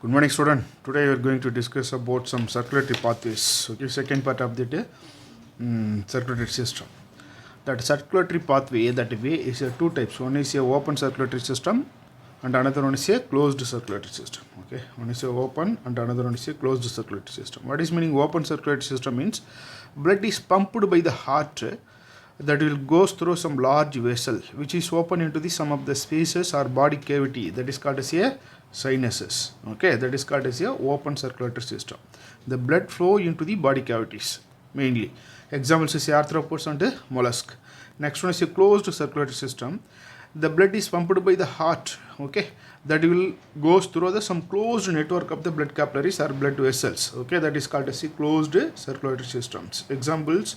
Good morning, student. Today we are going to discuss about some circulatory pathways. Okay, second part of the day, circulatory system. That circulatory pathway, that way is two types. One is a open circulatory system, and another one is a closed circulatory system. Okay, one is a open, and another one is a closed circulatory system. What is meaning open circulatory system means blood is pumped by the heart that will goes through some large vessel which is open into the some of the spaces or body cavity, that is called as a sinuses. Okay, that is called as a open circulatory system. The blood flow into the body cavities mainly. Examples is arthropods and mollusk. Next one is a closed circulatory system. The blood is pumped by the heart. Okay, that will goes through the some closed network of the blood capillaries or blood vessels. Okay, that is called as a closed circulatory systems. Examples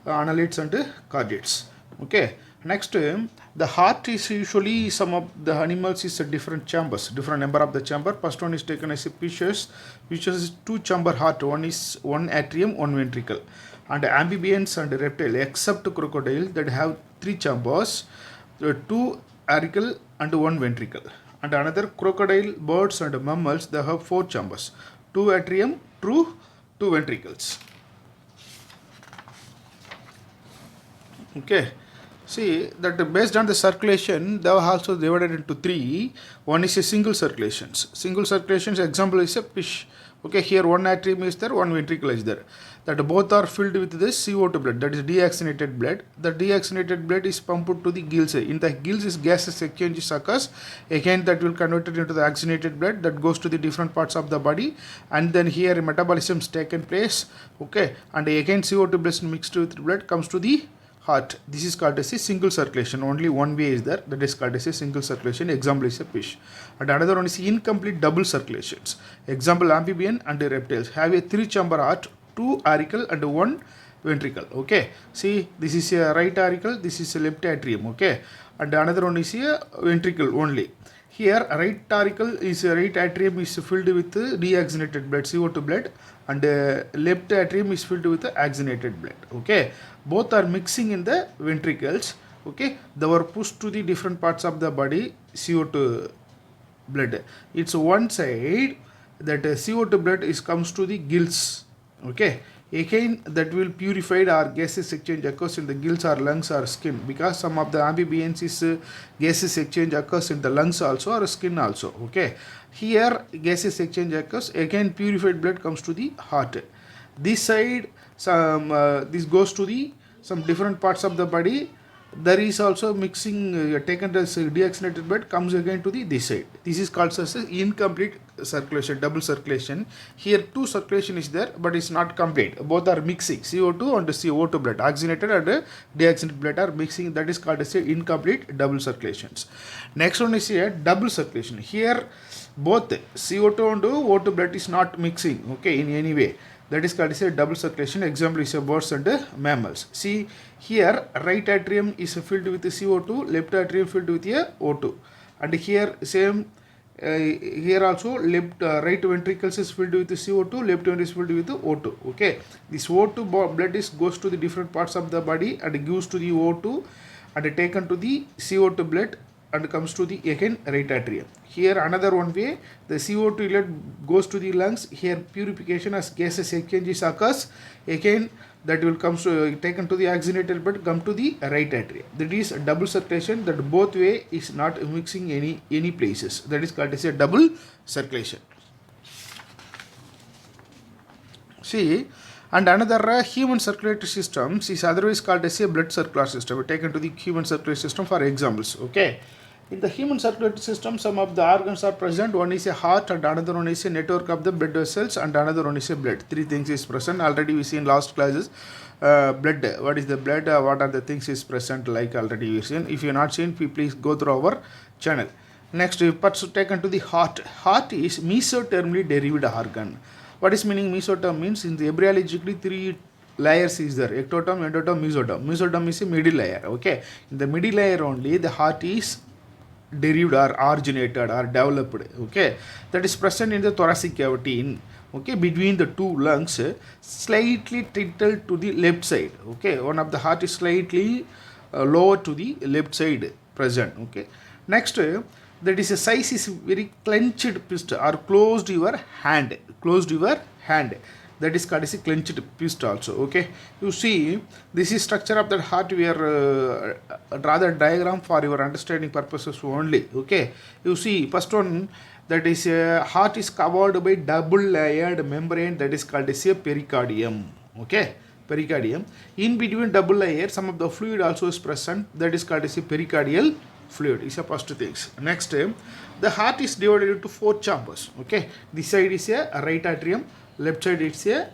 annelids and chordates. Okay, next the heart is usually some of the animals is a different chambers, different number of the chamber. First one is taken as a Pisces is two chamber heart. One is one atrium, one ventricle. And amphibians and reptile except crocodile that have three chambers, two auricle and one ventricle. And another crocodile, birds and mammals, they have four chambers, two atrium, two ventricles. Okay, see that based on the circulation they are also divided into three. One is a single circulations. Single circulations example is a fish. Okay, here one atrium is there, one ventricle is there. That both are filled with this CO2 blood, that is deoxygenated blood. The deoxygenated blood is pumped to the gills. In the gills is gases exchanges occurs. Again that will convert it into the oxygenated blood that goes to the different parts of the body, and then here metabolism is taken place. Okay, and again CO2 blood mixed with blood comes to the heart. This is called as a single circulation. Only one way is there, that is called as a single circulation. Example is a fish. And another one is incomplete double circulations. Example amphibian and reptiles have a three chamber heart, two auricle and one ventricle. Okay, see this is a right auricle, this is a left atrium. Okay, and another one is a ventricle only. Here right auricle is right atrium is filled with deoxygenated blood, CO2 blood, and left atrium is filled with oxygenated blood. Okay, both are mixing in the ventricles. Okay, they were pushed to the different parts of the body. CO2 blood, it's one side that CO2 blood is comes to the gills. Okay, again that will purified or gases exchange occurs in the gills or lungs or skin, because some of the amphibians is gases exchange occurs in the lungs also or skin also. Okay, here gases exchange occurs, again purified blood comes to the heart. This side some this goes to the some different parts of the body. There is also mixing taken as deoxygenated blood comes again to the this side. This is called as incomplete circulation, double circulation. Here two circulation is there, but it's not complete. Both are mixing, CO2 and CO2 blood, oxygenated and deoxygenated blood are mixing. That is called as incomplete double circulations. Next one is a double circulation. Here both CO2 and O2 blood is not mixing. Okay, in any way. That is called as a double circulation. Example is a birds and mammals. See here right atrium is filled with CO2, left atrium filled with a O2, and here same here also left right ventricles is filled with CO2, left ventricle is filled with O2. Okay, this O2 blood is goes to the different parts of the body and gives to the O2 and taken to the CO2 blood and comes to the again right atrium. Here another one way, the CO2 blood goes to the lungs. Here purification as gases exchanges occurs. Again that will comes to taken to the oxygenated blood come to the right atrium. That is a double circulation, that both way is not mixing any places. That is called as a double circulation. See, and another human circulatory systems is otherwise called as a blood circular system. We taken to the human circulatory system for examples. Okay, in the human circulatory system some of the organs are present. One is a heart and another one is a network of the blood vessels and another one is a blood. Three things is present. Already we see in last classes. Blood, what is the blood, what are the things is present, like already we seen. If you are not seen, please go through our channel. Next, parts taken to the heart. Heart is mesothermally derived organ. What is meaning mesotherm means in the embryologically three layers is there: ectoderm, endoderm, mesoderm. Mesoderm is a middle layer. Okay, in the middle layer only the heart is derived or originated or developed. Okay, that is present in the thoracic cavity in, okay, between the two lungs, slightly tilted to the left side. Okay, one of the heart is slightly lower to the left side present. Okay, next that is a size is very clenched fist or closed your hand, that is called as a clenched fist also. Okay, you see this is structure of that heart. We are draw the diagram for your understanding purposes only. Okay, you see first one, that is heart is covered by double layered membrane, that is called as a pericardium. Okay, pericardium. In between double layer some of the fluid also is present, that is called as a pericardial fluid. Is a first things. Next, the heart is divided into 4 chambers. Okay, this side is a right atrium, left side is a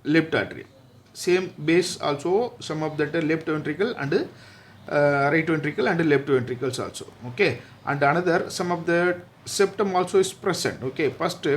left atrium. Same base also, some of that left ventricle and right ventricle and left ventricles also. Okay, and another some of the septum also is present. Okay, first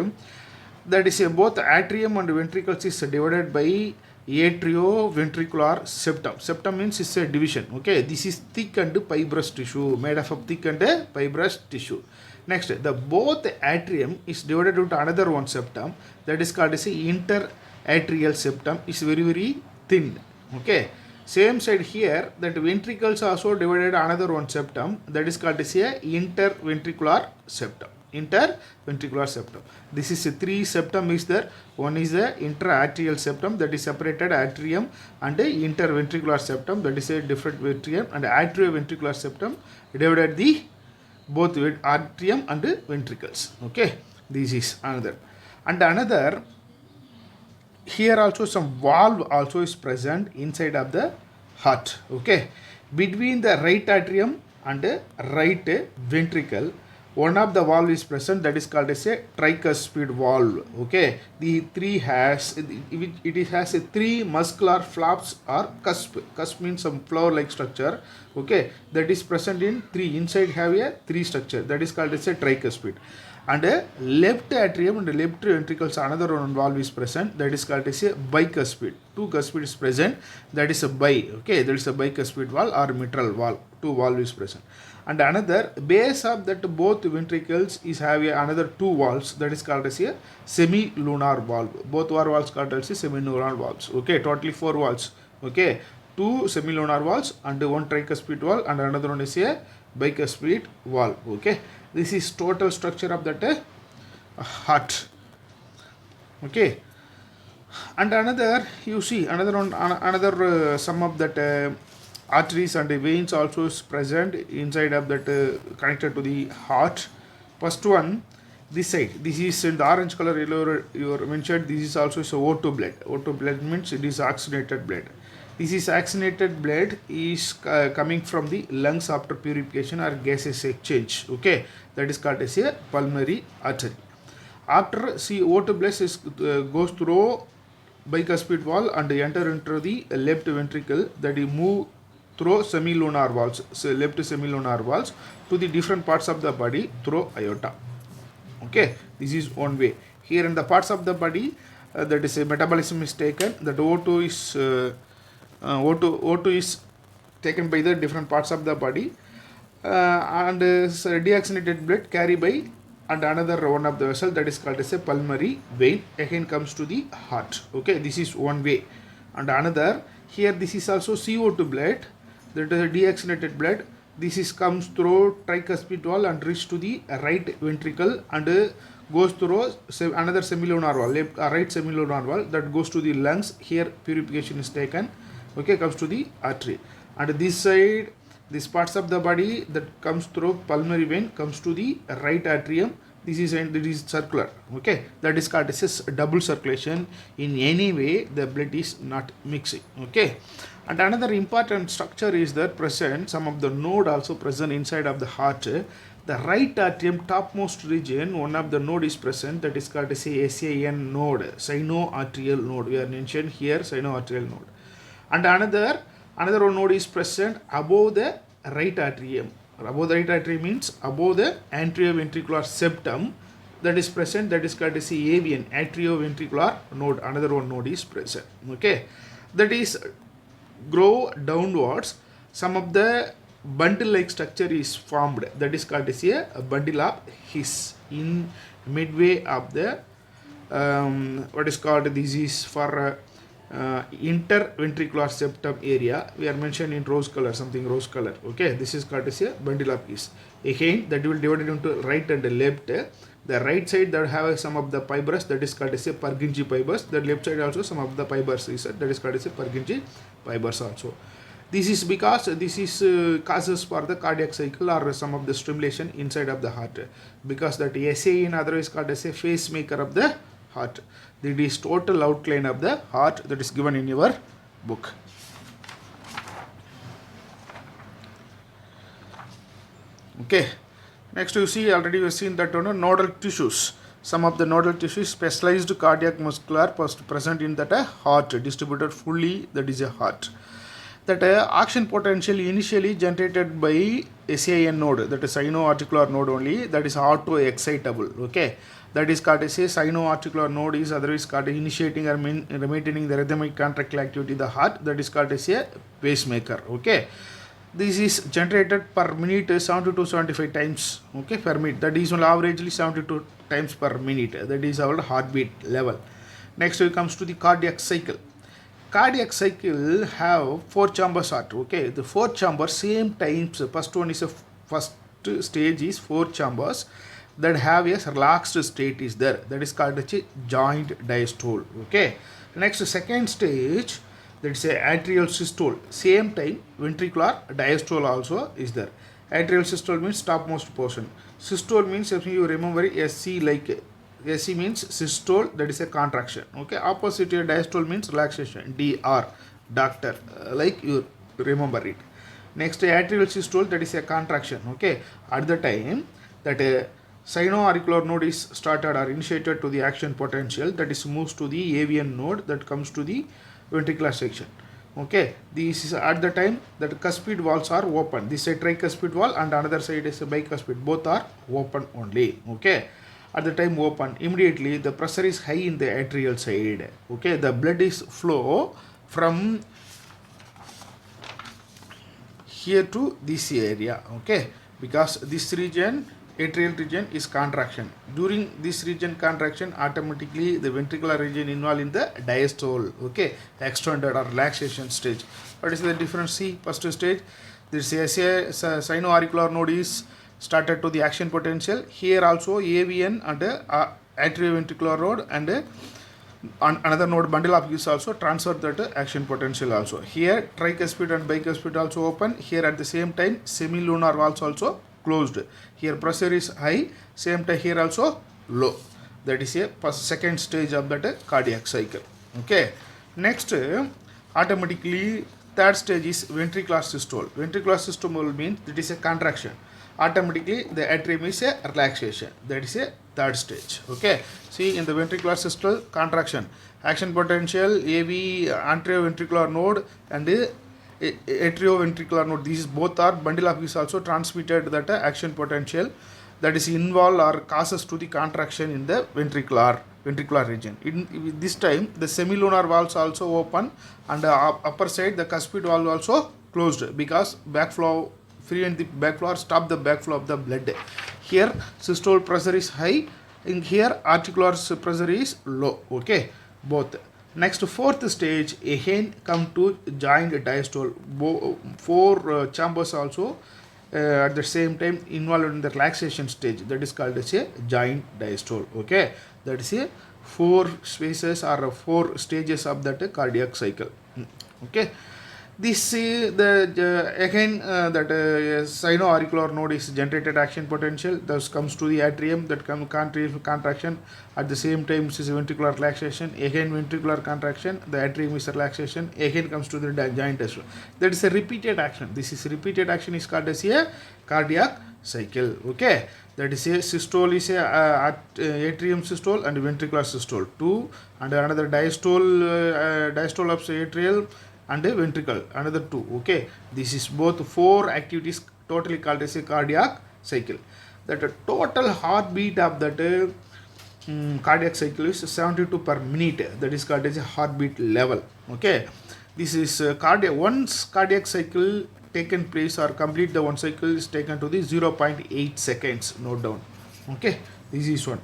that is both atrium and ventricles is divided by atrioventricular septum. Septum means it's a division. Okay, this is thick and fibrous tissue, made of thick and fibrous tissue. Next, the both atrium is divided into another one septum, that is called as a interatrial septum, is very thin. Okay, same side here, that ventricles also divided another one septum, that is called as a interventricular septum. Interventricular septum. This is a 3 septum is there. One is the interatrial septum, that is separated atrium, and the interventricular septum, that is a different atrium, and atrioventricular septum divided the both atrium and ventricles. Okay, this is another. And another, here also some valve also is present inside of the heart. Okay, between the right atrium and right ventricle, one of the valve is present, that is called as a tricuspid valve. Okay, the three has it has a 3 muscular flaps or cusp. Cusp means some flower like structure. Okay, that is present in 3, inside have a 3 structure, that is called as a tricuspid. And left atrium and left ventricles, another one valve is present, that is called as a bicuspid. 2 cuspid is present, that is a bi. Okay, that is a bicuspid valve or mitral valve. 2 valve is present. And another base of that both ventricles is have another 2 valves, that is called as a semilunar valve. Both are valves called as a semilunar valves. Okay, totally 4 valves. Okay, 2 semilunar valves and 1 tricuspid valve, and another one is a bicuspid valve. Okay, this is total structure of that heart. Okay, and another, you see another one, another some of that arteries and veins also is present inside of that connected to the heart. First one, this side, this is in the orange color, yellow you are mentioned, this is also is a O2 blood. O2 blood means it is oxygenated blood. This is oxygenated blood is coming from the lungs after purification or gases exchange. Okay, that is called as a pulmonary artery. After O2 blood is goes through bicuspid valve and enter into the left ventricle, that you move through semilunar valves, so left semilunar valves to the different parts of the body through aorta. Okay, this is one way. Here in the parts of the body, that is a metabolism is taken, that O2 is O2 is taken by the different parts of the body, and deoxygenated blood carried by and another one of the vessel, that is called as a pulmonary vein, again comes to the heart. Okay, this is one way. And another, here this is also CO2 blood, that is deoxygenated blood. This is comes through tricuspid valve and reach to the right ventricle and goes through another semilunar valve, left right semilunar valve, that goes to the lungs. Here purification is taken. Okay, comes to the artery. And this side, these parts of the body that comes through pulmonary vein comes to the right atrium. This is circular. Okay, that is called as double circulation. In any way the blood is not mixing. Okay, and another important structure is that present, some of the node also present inside of the heart. The right atrium topmost region, one of the node is present, that is called as a SAN node, sinoatrial node. We are mentioned here sinoatrial node. And another one node is present above the right atrium. Above the right atrium means above the anterioventricular septum, that is present, that is called as the AVN, atrioventricular node. Another one node is present. Okay, that is grow downwards. Some of the bundle like structure is formed, that is called as a bundle of His in midway of the what is called, this is for interventricular septum area. We are mentioned in rose color, something rose color. Okay, this is called as a bundle of peace. Again, that will divide it into right and left. The right side that have some of the fibers, that is called as a Purkinje fibers. The left side also some of the fibers is that is called as a Purkinje fibers also. This is because this is causes for the cardiac cycle or some of the stimulation inside of the heart, because that SA in otherwise called as a pacemaker of the heart. That is total outline of the heart that is given in your book. Okay, next you see already we have seen that nodal tissues. Some of the nodal tissues specialized cardiac muscular present in that heart, distributed fully, that is a heart. That action potential initially generated by SAN node, that is sinoarticular node only, that is auto excitable. Okay, that is called as a sinoarticular node is otherwise called initiating or maintaining the rhythmic contractile activity of the heart, that is called as a pacemaker. Okay, this is generated per minute 70 to 75 times, okay, per minute. That is only averagely 72 times per minute. That is our heartbeat level. Next it comes to the cardiac cycle. Cardiac cycle have 4 chambers heart. Okay, the 4 chambers same times. First one is a first stage is 4 chambers that have a relaxed state is there. That is called a joint diastole. Okay, next second stage, that is a atrial systole. Same time ventricular diastole also is there. Atrial systole means topmost portion. Systole means, if you remember, SC like SC means systole, that is a contraction. Okay, opposite to diastole means relaxation. DR, doctor, like you remember it. Next atrial systole, that is a contraction. Okay, at the time that sinoauricular node is started or initiated to the action potential, that is moves to the AVN node, that comes to the ventricular section. Okay, this is at the time that cuspid valves are open. This is a tricuspid valve and another side is a bicuspid. Both are open only. Okay, at the time open, immediately the pressure is high in the atrial side. Okay, the blood is flow from here to this area. Okay, because this region, atrial region, is contraction. During this region contraction, automatically the ventricular region involved in the diastole, okay, extended or relaxation stage. What is the difference? See, first stage, this is a sinoauricular node is started to the action potential. Here also AVN and atrioventricular node and another node bundle of is also transfer that action potential also. Here tricuspid and bicuspid also open. Here at the same time semilunar valves also closed. Here pressure is high, same time here also low. That is a second stage of that cardiac cycle. Okay, next automatically third stage is ventricular systole. Ventricular systole means it is a contraction. Automatically the atrium is a relaxation. That is a third stage. Okay, see in the ventricular systole contraction, action potential AV anteroventricular node and atrioventricular node, these both are bundle of is also transmitted that action potential that is involved or causes to the contraction in the ventricular region. In this time the semilunar valves also open and upper side the cuspid valve also closed, because backflow prevent the backflow or stop the backflow of the blood. Here systole pressure is high, in here articular pressure is low. Okay, both. Next fourth stage again come to joint diastole. 4 chambers also at the same time involved in the relaxation stage, that is called as a joint diastole. Okay, that is a 4 spaces or 4 stages of that cardiac cycle. Okay, this the again that sinoauricular node is generated action potential, thus comes to the atrium, that contraction. At the same time this is ventricular relaxation, again ventricular contraction, the atrium is relaxation, again comes to the joint diastole. That is a repeated action. This is repeated action is called as a cardiac cycle. Okay, that is a systole is a atrium systole and ventricular systole 2, and another diastole diastole of atrial and a ventricle another 2. Okay, this is both 4 activities totally called as a cardiac cycle. That total heartbeat of that cardiac cycle is 72 per minute. That is called as a heartbeat level. Okay, this is once cardiac cycle taken place or complete the one cycle is taken to the 0.8 seconds. Note down. Okay, this is one.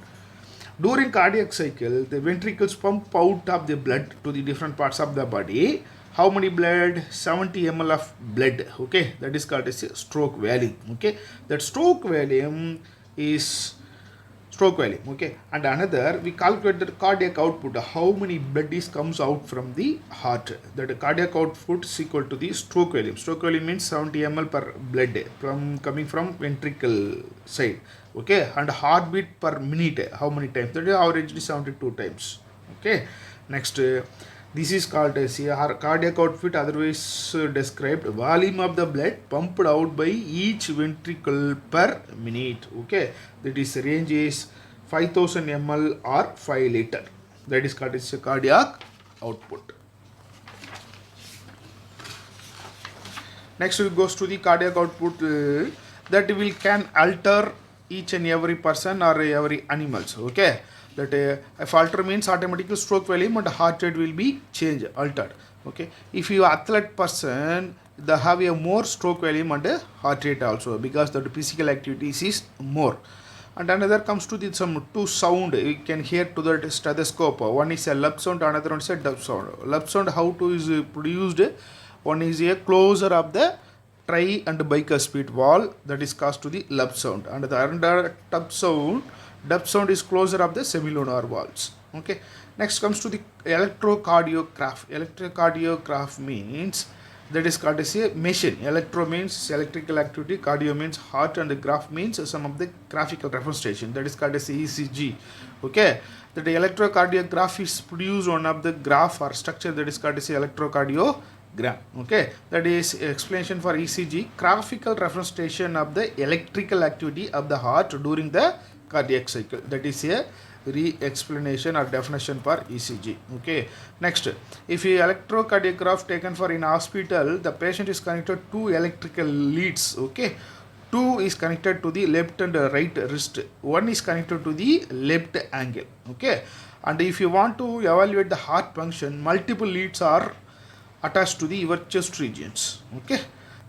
During cardiac cycle, the ventricles pump out of the blood to the different parts of the body. How many blood? 70 ml of blood. Okay, that is called as a stroke volume. Okay, that stroke volume is stroke volume. Okay, and another, we calculate the cardiac output, how many blood is comes out from the heart. That cardiac output is equal to the stroke volume. Stroke volume means 70 ml per blood from coming from ventricle side. Okay, and heartbeat per minute, how many times? That is averagely 72 times. Okay, next, this is called as a cardiac output, otherwise described volume of the blood pumped out by each ventricle per minute. Okay, that is range is 5000 ml or 5 liter. That is called as a cardiac output. Next, we goes to the cardiac output that will can alter each and every person or every animals. Okay, that if alter means automatically stroke volume and heart rate will be changed, altered. Okay, if you athlete person, they have a more stroke volume and heart rate also, because the physical activities is more. And another comes to the some two sound you can hear to the stethoscope. One is a lub sound, another one is a dub sound. Lub sound, how to is produced? One is a closure of the tri and bicuspid wall, that is caused to the lub sound, and the other dub sound is closure of the semilunar walls. Okay, next comes to the electrocardiograph. Electrocardiograph means that is called as a machine. Electro means electrical activity, cardio means heart, and the graph means some of the graphical reference station, that is called as ECG. Okay, that the electrocardiograph is produced one of the graph or structure, that is called as electrocardiogram. Okay, that is explanation for ECG, graphical reference station of the electrical activity of the heart during the cardiac cycle. That is a re-explanation or definition for ECG. Okay, next, if a electrocardiograph taken for in hospital, the patient is connected to electrical leads. Okay, two is connected to the left and right wrist, one is connected to the left angle. Okay, and if you want to evaluate the heart function, multiple leads are attached to the your chest regions. Okay,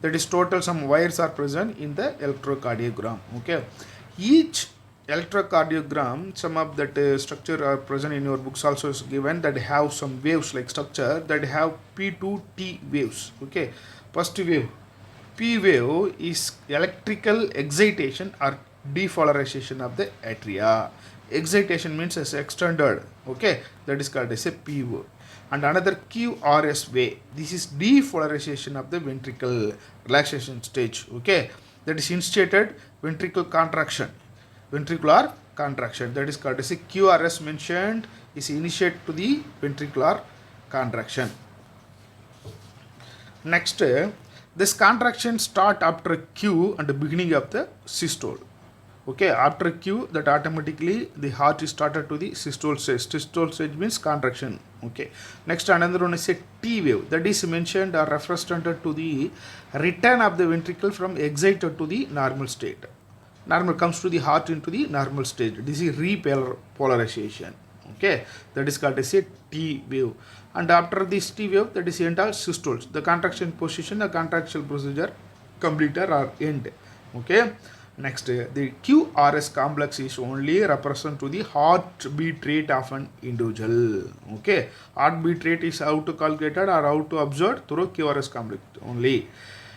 that is total some wires are present in the electrocardiogram. Okay, each electrocardiogram, some of that structure are present in your books also is given, that have some waves like structure that have P to T waves. Okay, first wave, P wave is electrical excitation or depolarization of the atria. Excitation means as extended. Okay, that is called as a P wave. And another QRS wave, this is depolarization of the ventricle relaxation stage. Okay, that is initiated ventricle contraction, ventricular contraction, that is called as a QRS mentioned is initiated to the ventricular contraction. Next, this contraction start after Q and the beginning of the systole. Okay, after Q, that automatically the heart is started to the systole stage. Systole stage means contraction. Okay, next another one is a T wave, that is mentioned or represented to the return of the ventricle from excited to the normal state. Normal comes to the heart into the normal state. This is repolarization. Okay, that is called as a T wave. And after this T wave, that is entire systoles. The contraction position, the contractual procedure completed or end. Okay, next, the QRS complex is only represent to the heartbeat rate of an individual. Okay, heartbeat rate is how to calculated or how to observe through QRS complex only.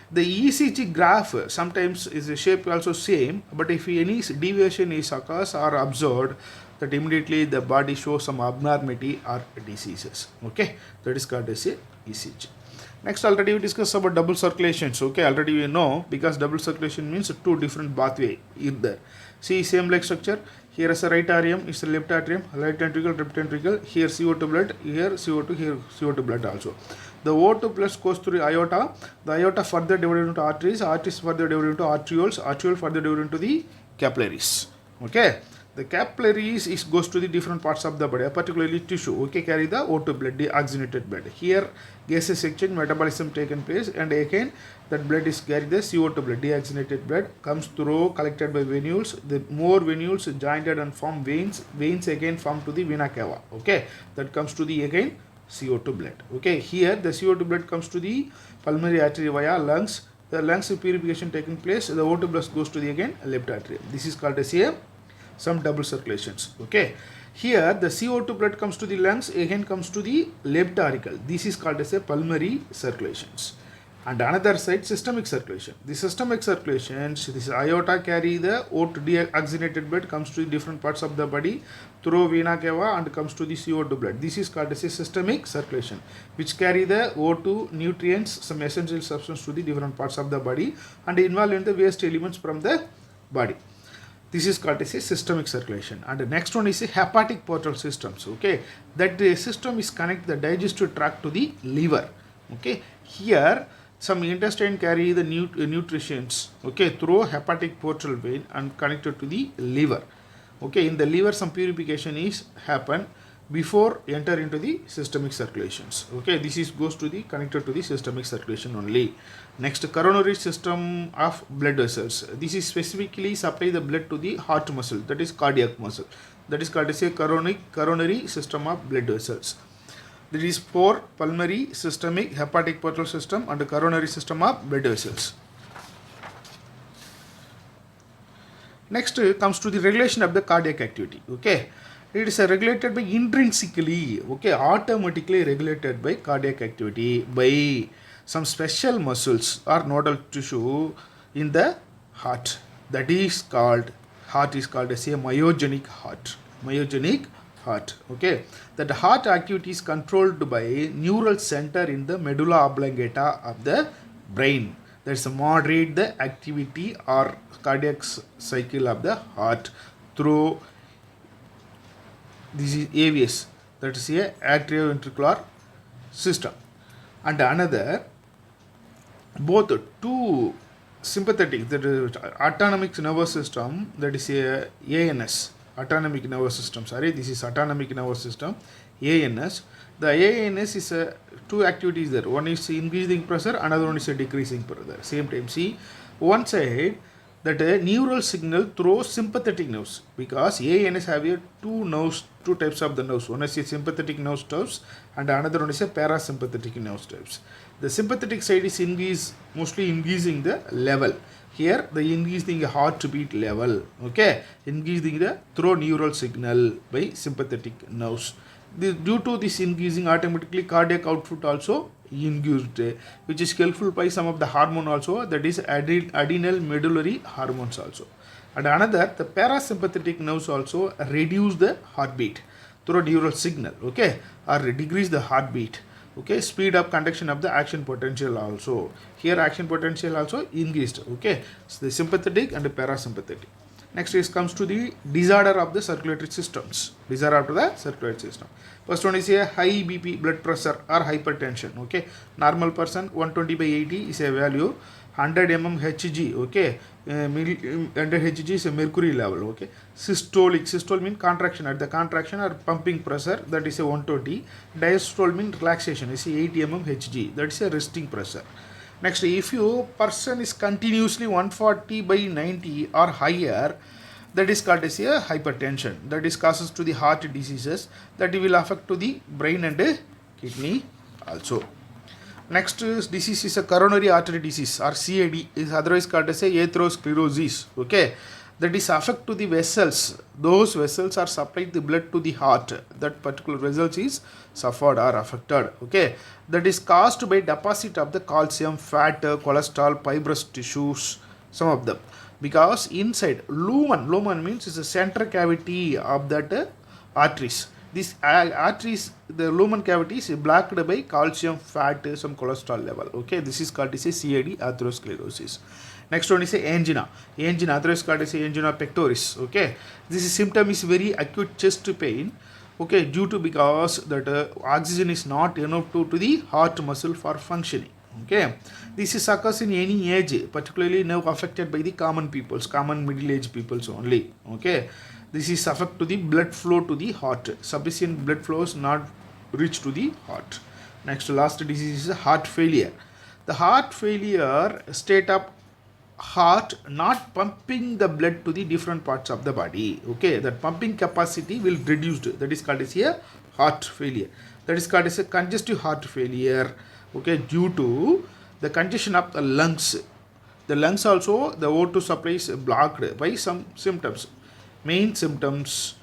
The ECG graph sometimes is the shape also same, but if any deviation is occurs or observed, that immediately the body shows some abnormality or diseases. Okay, that is called as a ECG. Next, already we discussed about double circulations. Okay, already we know, because double circulation means two different pathway in there. See, same like structure. Here is a right atrium, is a left atrium, right ventricle, left ventricle. Here CO2 blood, here CO2, here CO2 blood also. The O2 plus goes through the aorta. The aorta further divided into arteries. Arteries further divided into arterioles. Arteriole further divided into the capillaries. Okay. The capillaries is goes to the different parts of the body, particularly tissue. Okay, carry the O2 blood, the oxygenated blood. Here, gaseous exchange, metabolism taken place, and again that blood is carried the CO2 blood, deoxygenated blood comes through collected by venules. The more venules jointed and form veins. Veins again form to the vena cava. Okay, that comes to the again CO2 blood. Okay, here the CO2 blood comes to the pulmonary artery via lungs. The lungs purification taking place. The O2 blood goes to the again left atrium. This is called as a some double circulations. Okay, Here the CO2 blood comes to the lungs, again comes to the left auricle. This is called as a pulmonary circulations. And another side, systemic circulation. The systemic circulations, this aorta carry the O2 deoxygenated blood, comes to different parts of the body through vena cava and comes to the CO2 blood. This is called as a systemic circulation, which carry the O2 nutrients, some essential substance to the different parts of the body and involve in the waste elements from the body. This is called as a systemic circulation. And the next one is a hepatic portal systems. Okay, that the system is connect the digestive tract to the liver. Okay, here some intestine carry the nutrients, okay, through hepatic portal vein and connected to the liver. Okay, in the liver some purification is happen before enter into the systemic circulations. Okay, this is goes to the connected to the systemic circulation only. Next, coronary system of blood vessels. This is specifically supply the blood to the heart muscle, that is cardiac muscle, that is called as a coronary system of blood vessels. There is 4 pulmonary, systemic, hepatic portal system and coronary system of blood vessels. Next comes to the regulation of the cardiac activity. Okay, it is regulated by intrinsically, okay, automatically regulated by cardiac activity by some special muscles or nodal tissue in the heart. That is called, heart is called as a myogenic heart. Myogenic heart. Okay, that heart activity is controlled by neural center in the medulla oblongata of the brain. That is moderate the activity or cardiac cycle of the heart through, this is AVS, that is a atrioventricular system. And another, both two sympathetic, that is autonomic nervous system, that is a ANS, autonomic nervous system, sorry, this is autonomic nervous system, ANS. The ANS is two activities there. One is increasing pressure, another one is a decreasing pressure. Same time, see, one side that a neural signal through sympathetic nerves, because ANS have a two nerves, two types of the nerves. One is a sympathetic nerve types and another one is a parasympathetic nerve types. The sympathetic side is mostly increasing the level. Here the increasing the heartbeat level. Okay, increasing the through neural signal by sympathetic nerves. Due to this increasing, automatically cardiac output also increased, which is helpful by some of the hormone also, that is adrenal medullary hormones also. And another, the parasympathetic nerves also reduce the heartbeat through neural signal, okay, or decrease the heartbeat. Okay, speed up conduction of the action potential also. Here action potential also increased. Okay, so the sympathetic and the parasympathetic. Next is comes to the disorder of the circulatory systems. Disorder of the circulatory system. First one is a high BP, blood pressure or hypertension. Okay, normal person 120 by 80 is a value. 100 mm Hg. Okay, 100 Hg is a mercury level. Okay, systole means contraction, at the contraction or pumping pressure, that is a 120. Diastole means relaxation, is a 80 mm Hg, that is a resting pressure. Next, if you person is continuously 140 by 90 or higher, that is called as a hypertension. That is causes to the heart diseases, that will affect to the brain and kidney also. Next disease is a coronary artery disease or CAD, is otherwise called as a atherosclerosis. Okay, that is affect to the vessels. Those vessels are supplied the blood to the heart. That particular vessels is suffered or affected. Okay, that is caused by deposit of the calcium, fat, cholesterol, fibrous tissues, some of them. Because inside lumen means is a central cavity of that arteries. This arteries, the lumen cavity is blocked by calcium, fat, some cholesterol level. Okay, this is called as a CAD, atherosclerosis. Next one is a angina. Angina, otherwise called as a angina pectoris. Okay, this symptom is very acute chest pain. Okay, due to because that oxygen is not enough to the heart muscle for functioning. Okay, this is occurs in any age, particularly now affected by the common peoples, common middle age peoples only. Okay, this is affect to the blood flow to the heart. Sufficient blood flow is not reach to the heart. Next, last disease is heart failure. The heart failure state of heart not pumping the blood to the different parts of the body. Okay, that pumping capacity will reduced. That is called as a heart failure. That is called as a congestive heart failure. Okay, due to the congestion of the lungs. The lungs also, the O2 supply is blocked by some symptoms. Main symptoms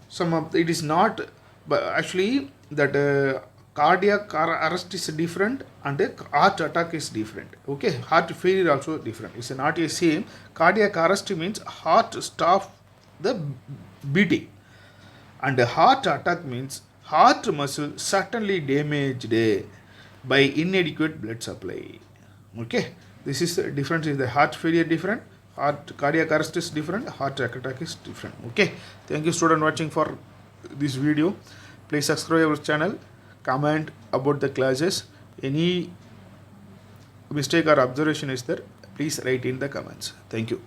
some of it is not, but actually that cardiac arrest is different and heart attack is different. Okay, heart failure also different. It's not a same. Cardiac arrest means heart stop the beating, and heart attack means heart muscle certainly damaged by inadequate blood supply. Okay, this is the difference. Is the heart failure different, heart cardiac arrest is different, heart attack is different. Okay, thank you student watching for this video. Please subscribe our channel, comment about the classes. Any mistake or observation is there, please write in the comments. Thank you.